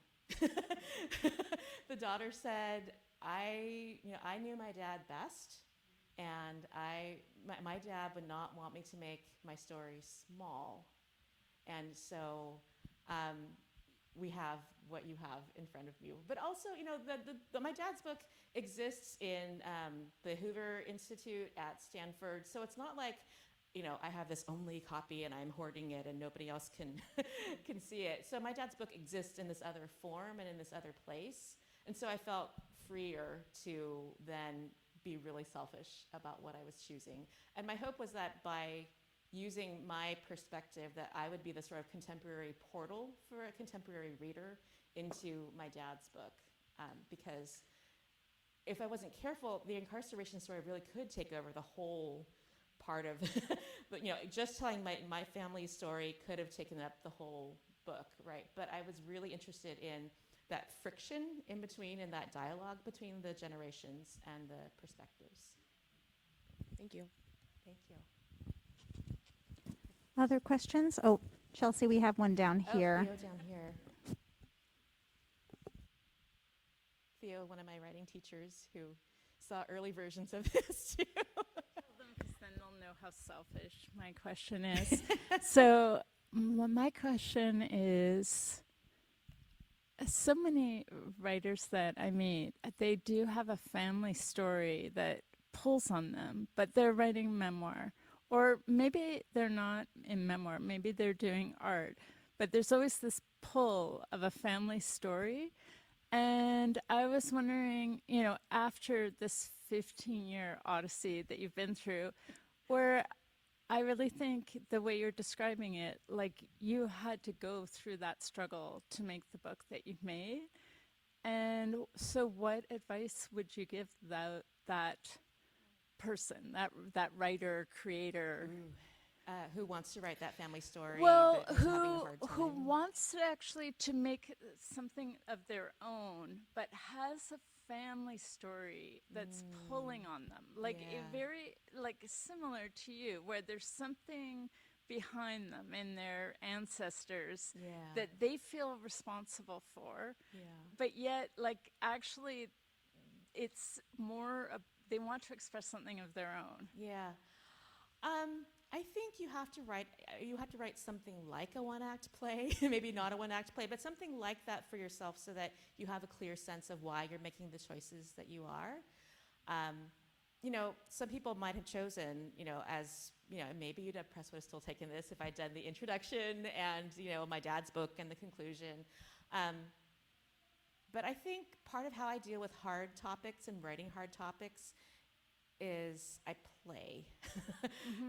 S2: The daughter said, I knew my dad best, and my dad would not want me to make my story small. And so we have what you have in front of you. But also, my dad's book exists in the Hoover Institute at Stanford. So it's not like, I have this only copy and I'm hoarding it and nobody else can can see it. So my dad's book exists in this other form and in this other place. And so I felt freer to then be really selfish about what I was choosing. And my hope was that by using my perspective, that I would be the sort of contemporary portal for a contemporary reader into my dad's book. Because if I wasn't careful, the incarceration story really could take over the whole part of, but just telling my family's story could have taken up the whole book, right? But I was really interested in that friction in between and that dialogue between the generations and the perspectives.
S6: Thank you.
S2: Thank you.
S1: Other questions? Oh, Chelsea, we have one down here.
S2: Theo down here. Theo, one of my writing teachers who saw early versions of this too.
S7: Because then they'll know how selfish my question is. So my question is, so many writers that I meet, they do have a family story that pulls on them, but they're writing memoir. Or maybe they're not in memoir, maybe they're doing art, but there's always this pull of a family story. And I was wondering, after this 15-year odyssey that you've been through, where I really think the way you're describing it, like you had to go through that struggle to make the book that you've made. And so what advice would you give that person, that writer, creator?
S2: Who wants to write that family story?
S7: Well,
S2: but is having a hard
S7: who
S2: time?
S7: wants to actually to make something of their own, but has a family story that's pulling on them, like a very similar to you, where there's something behind them in their ancestors that they feel responsible for, but yet actually it's more they want to express something of their own.
S2: I think you have to write something like a one-act play, maybe not a one-act play, but something like that for yourself so that you have a clear sense of why you're making the choices that you are. Some people might have chosen, maybe UW Press would have still taken this if I'd done the introduction and, my dad's book and the conclusion. But I think part of how I deal with hard topics and writing hard topics is I play,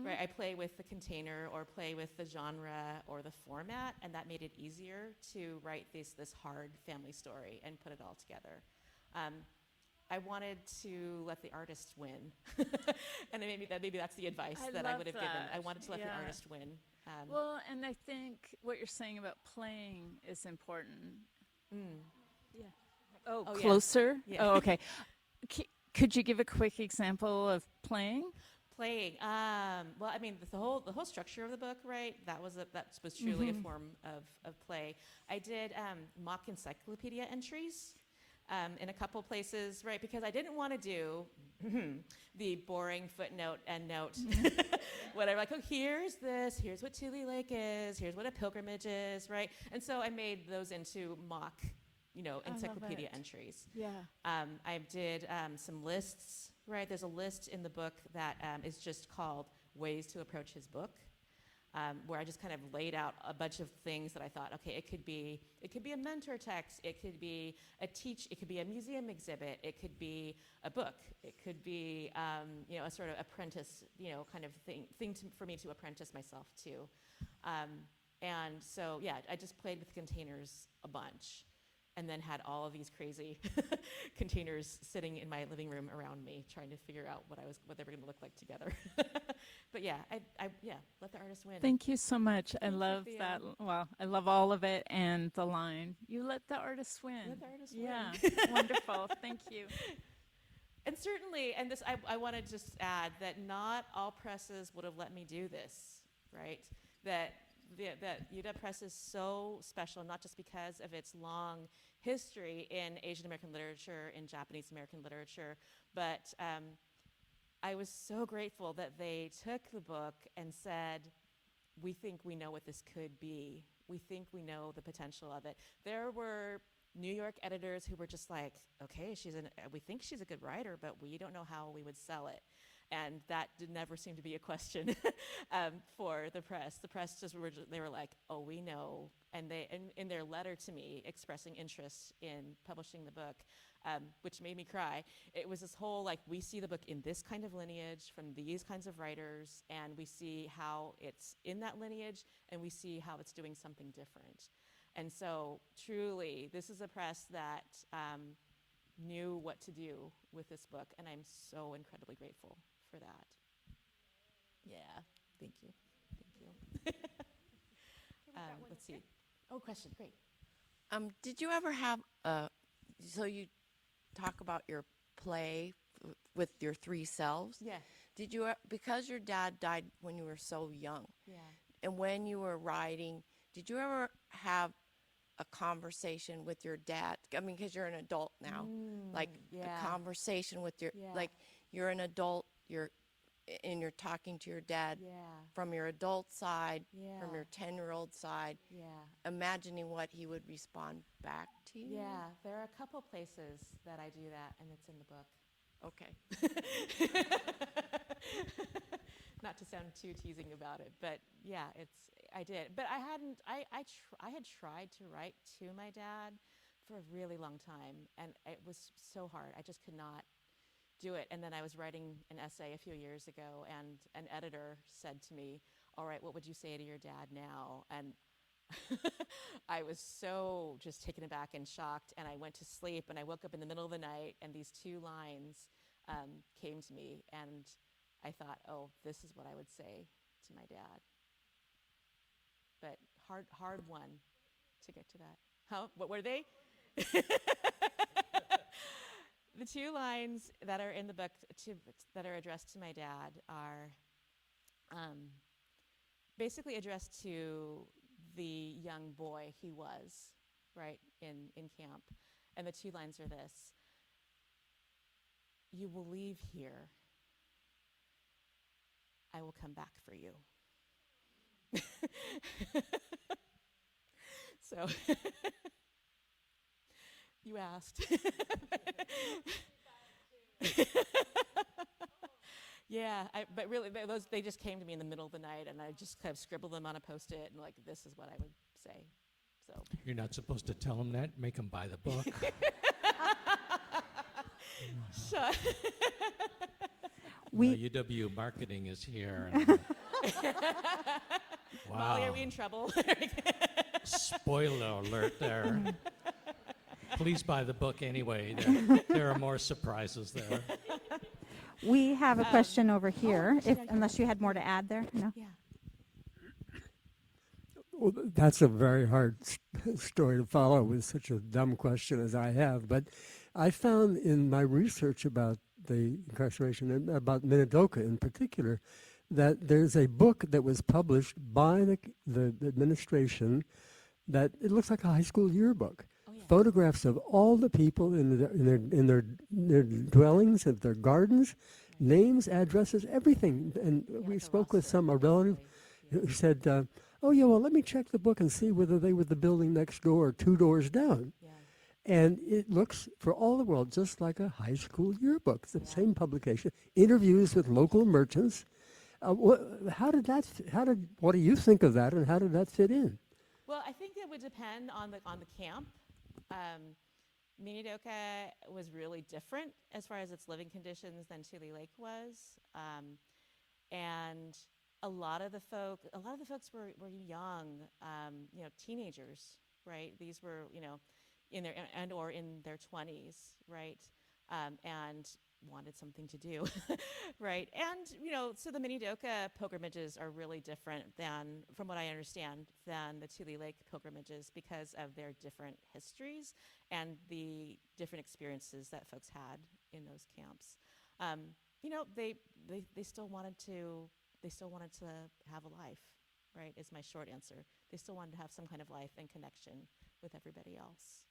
S2: right? I play with the container or play with the genre or the format, and that made it easier to write this hard family story and put it all together. I wanted to let the artist win, and maybe that's the advice that I would have given. I wanted to let the artist win.
S7: Well, and I think what you're saying about playing is important. Yeah. Oh, closer?
S2: Yeah.
S7: Oh, okay. Could you give a quick example of playing?
S2: Playing. Well, I mean, the whole structure of the book, right? That was truly a form of play. I did mock encyclopedia entries in a couple places, right? Because I didn't want to do the boring footnote and note, whatever. Like, oh, here's this. Here's what Tule Lake is. Here's what a pilgrimage is, right? And so I made those into mock, encyclopedia entries.
S7: Yeah.
S2: I did some lists, right? There's a list in the book that is just called Ways to Approach His Book, where I just kind of laid out a bunch of things that I thought, okay, it could be a mentor text, it could be it could be a museum exhibit, it could be a book, it could be a sort of apprentice, kind of thing for me to apprentice myself to. And so, yeah, I just played with containers a bunch. And then had all of these crazy containers sitting in my living room around me, trying to figure out what they were going to look like together. But yeah, I let the artist win.
S7: Thank you so much. I love that. Well, I love all of it, and the line, "You let the artist win."
S2: Let the artist
S7: win. Wonderful. Thank you.
S2: And certainly, and this, I want to just add that not all presses would have let me do this, right? That UW Press is so special, not just because of its long history in Asian American literature, in Japanese American literature, but I was so grateful that they took the book and said, we think we know what this could be. We think we know the potential of it. There were New York editors who were just like, okay, we think she's a good writer, but we don't know how we would sell it. And that never seemed to be a question for the press. The press they were like, oh, we know. And they, in their letter to me expressing interest in publishing the book, which made me cry, it was this whole, like, we see the book in this kind of lineage from these kinds of writers, and we see how it's in that lineage, and we see how it's doing something different. And so, truly, this is a press that knew what to do with this book, and I'm so incredibly grateful for that. Yeah, thank you. Let's see. Oh, question, great.
S8: Did you ever have so you talk about your play with your three selves?
S2: Yeah.
S8: Did you, because your dad died when you were so young,
S2: Yeah.
S8: and when you were writing, did you ever have a conversation with your dad? I mean, because you're an adult now, like a conversation with your, like you're an adult, you're talking to your dad from your adult side, from your 10-year-old side, imagining what he would respond back to you.
S2: Yeah, there are a couple places that I do that, and it's in the book.
S8: Okay.
S2: Not to sound too teasing about it, but yeah, I did. But I had tried to write to my dad for a really long time, and it was so hard. I just could not do it. And then I was writing an essay a few years ago, and an editor said to me, all right, what would you say to your dad now? And I was so just taken aback and shocked, and I went to sleep, and I woke up in the middle of the night, and these two lines came to me, and I thought, oh, this is what I would say to my dad. But hard one to get to that. Huh? What were they? The two lines that are in the book that are addressed to my dad are basically addressed to the young boy he was, right, in camp. And the two lines are this: you will leave here I will come back for you. So you asked. Yeah, but really, they just came to me in the middle of the night, and I just kind of scribbled them on a Post-it, and like, this is what I would say. So
S3: You're not supposed to tell them that. Make them buy the book.
S2: Shut.
S3: UW marketing is here. And, wow.
S2: Molly, are we in trouble?
S3: Spoiler alert there. Please buy the book anyway. There are more surprises there.
S1: We have a question over here,
S2: should I go
S1: unless you had more to add there. No?
S2: Yeah.
S9: Well, that's a very hard story to follow with such a dumb question as I have. But I found in my research about the incarceration, and about Minidoka in particular, that there's a book that was published by the administration that it looks like a high school yearbook.
S2: Oh, yeah.
S9: Photographs of all the people in their dwellings, at their gardens, names, addresses, everything. And we spoke with a relative who said, oh, yeah, well, let me check the book and see whether they were the building next door or 2 doors down.
S2: Yeah.
S9: And it looks, for all the world, just like a high school yearbook. It's the same publication. Interviews with local merchants. What do you think of that, and how did that fit in?
S2: Well, I think it would depend on the camp. Minidoka was really different as far as its living conditions than Tule Lake was, and a lot of the folks were young, teenagers, right? These were, in their 20s, right? And wanted something to do, right? And, so the Minidoka pilgrimages are really different than, from what I understand, than the Tule Lake pilgrimages because of their different histories and the different experiences that folks had in those camps. They still wanted to have a life, right, is my short answer. They still wanted to have some kind of life and connection with everybody else.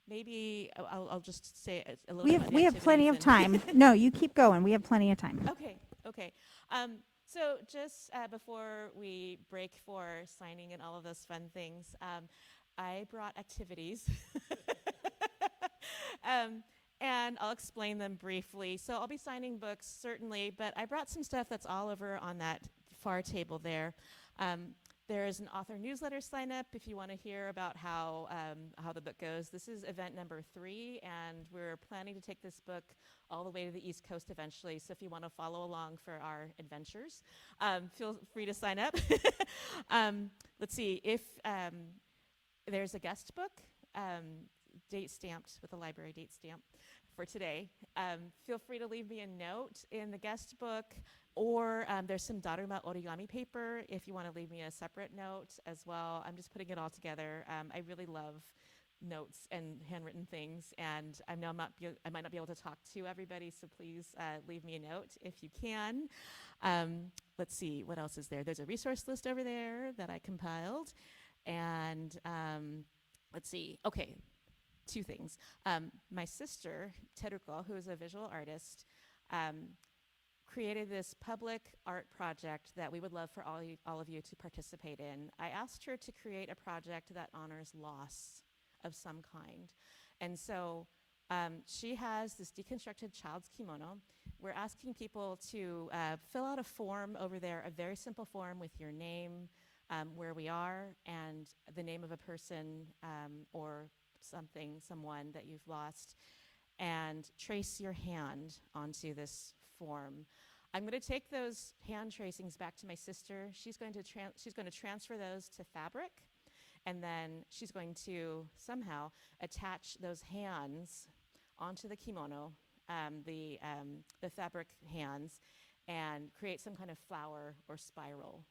S2: Maybe I'll just say a little bit.
S1: We have plenty of time. No, you keep going. We have plenty of time.
S2: Okay. So just before we break for signing and all of those fun things, I brought activities. And I'll explain them briefly. So I'll be signing books, certainly, but I brought some stuff that's all over on that far table there. There is an author newsletter sign up if you want to hear about how the book goes. This is event number 3, and we're planning to take this book all the way to the East Coast eventually. So if you want to follow along for our adventures, feel free to sign up. Let's see, if there's a guest book, date stamped with a library date stamp for today. Feel free to leave me a note in the guest book, or there's some Daruma origami paper if you want to leave me a separate note as well. I'm just putting it all together. I really love notes and handwritten things, and I know I might not be able to talk to everybody, so please leave me a note if you can. Let's see, what else is there? There's a resource list over there that I compiled, and let's see, okay. 2 things. My sister, Teruko, who is a visual artist, created this public art project that we would love for all of you to participate in. I asked her to create a project that honors loss of some kind. And so she has this deconstructed child's kimono. We're asking people to fill out a form over there, a very simple form with your name, where we are, and the name of a person or someone that you've lost, and trace your hand onto this form. I'm going to take those hand tracings back to my sister. She's going to transfer those to fabric, and then she's going to somehow attach those hands onto the kimono, the fabric hands, and create some kind of flower or spiral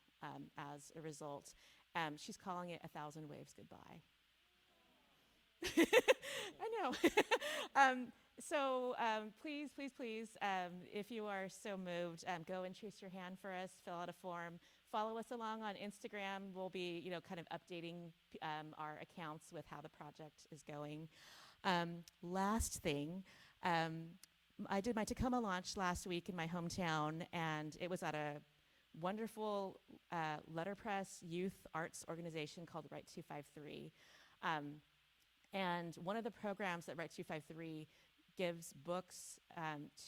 S2: as a result. She's calling it 1,000 Waves Goodbye. I know. So please, if you are so moved, go and trace your hand for us, fill out a form, follow us along on Instagram. We'll be, kind of updating our accounts with how the project is going. Last thing, I did my Tacoma launch last week in my hometown, and it was at a wonderful letterpress youth arts organization called Right 253. And one of the programs that Right 253 gives books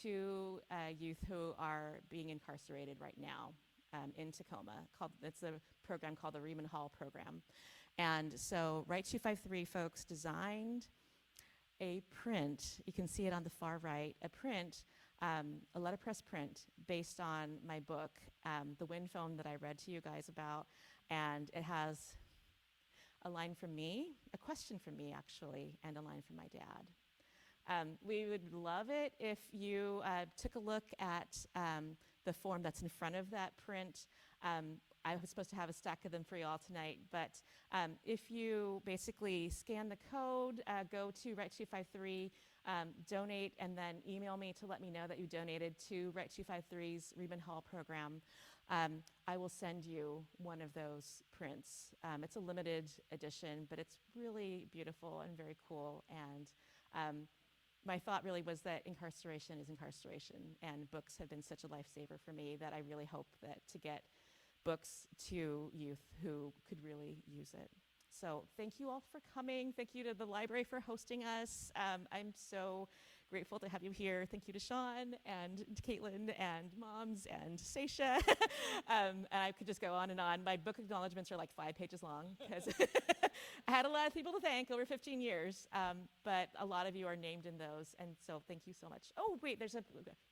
S2: to youth who are being incarcerated right now in Tacoma. It's a program called the Riemann Hall program. And so Right 253 folks designed a print, you can see it on the far right, a letterpress print based on my book, The Wind Phone that I read to you guys about, and it has a line from me, a question from me actually, and a line from my dad. We would love it if you took a look at the form that's in front of that print. I was supposed to have a stack of them for you all tonight, but if you basically scan the code, go to Right 253, donate, and then email me to let me know that you donated to Right 253's Riemann Hall program, I will send you one of those prints. It's a limited edition, but it's really beautiful and very cool. And my thought really was that incarceration is incarceration, and books have been such a lifesaver for me that I really hope that to get books to youth who could really use it. So thank you all for coming. Thank you to the library for hosting us. I'm so grateful to have you here. Thank you to Shawn and to Caitlin and Moms and Seisha. And I could just go on and on. My book acknowledgements are like 5 pages long because I had a lot of people to thank over 15 years, but a lot of you are named in those, and so thank you so much. Oh, wait, there's a,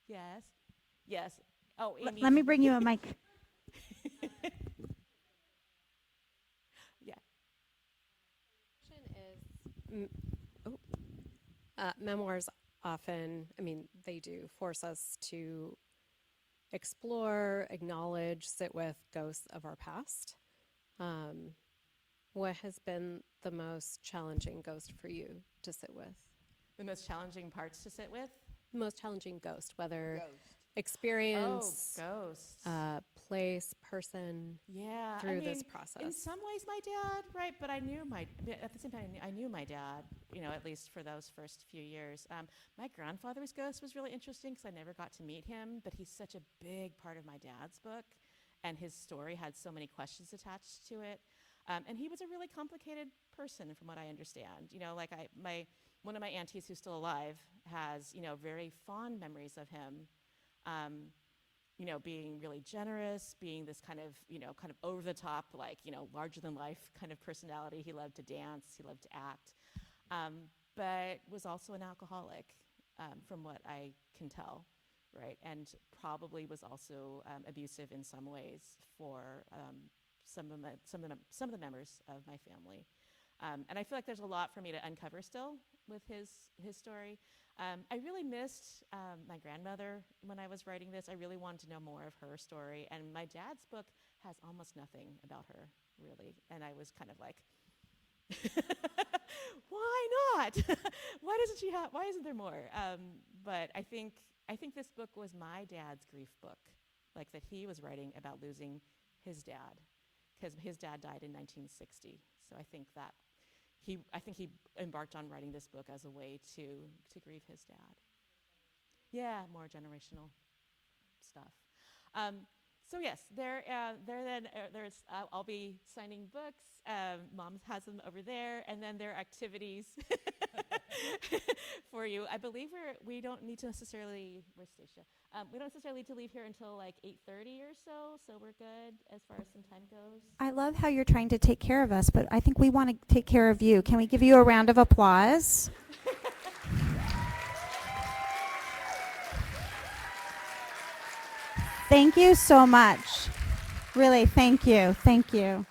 S2: yes, yes. Oh, Amy.
S1: Let me bring you a mic.
S2: Yeah.
S10: Memoirs often, I mean, they do force us to explore, acknowledge, sit with ghosts of our past. What has been the most challenging ghost for you to sit with?
S2: The most challenging parts to sit with?
S10: The most challenging ghost, whether experience,
S2: ghosts.
S10: place, person,
S2: Yeah,
S10: through this process.
S2: In some ways, my dad, right? But at the same time, I knew my dad, at least for those first few years. My grandfather's ghost was really interesting because I never got to meet him, but he's such a big part of my dad's book, and his story had so many questions attached to it. And he was a really complicated person, from what I understand. One of my aunties who's still alive has, very fond memories of him. Being really generous, being this kind of over the top, larger than life kind of personality. He loved to dance, he loved to act, but was also an alcoholic, from what I can tell, right? And probably was also abusive in some ways for some of the members of my family. And I feel like there's a lot for me to uncover still with his story. I really missed my grandmother when I was writing this. I really wanted to know more of her story. And my dad's book has almost nothing about her, really. And I was kind of like, why not? Why isn't there more? But I think this book was my dad's grief book, like that he was writing about losing his dad, because his dad died in 1960. So I think he embarked on writing this book as a way to grieve his dad. Yeah, more generational stuff. So yes, I'll be signing books. Mom has them over there, and then there are activities for you. I believe we don't need to necessarily. Where's Stacia? We don't necessarily need to leave here until like 8:30 or so we're good as far as some time goes.
S1: I love how you're trying to take care of us, but I think we want to take care of you. Can we give you a round of applause? Thank you so much. Really, thank you. Thank you.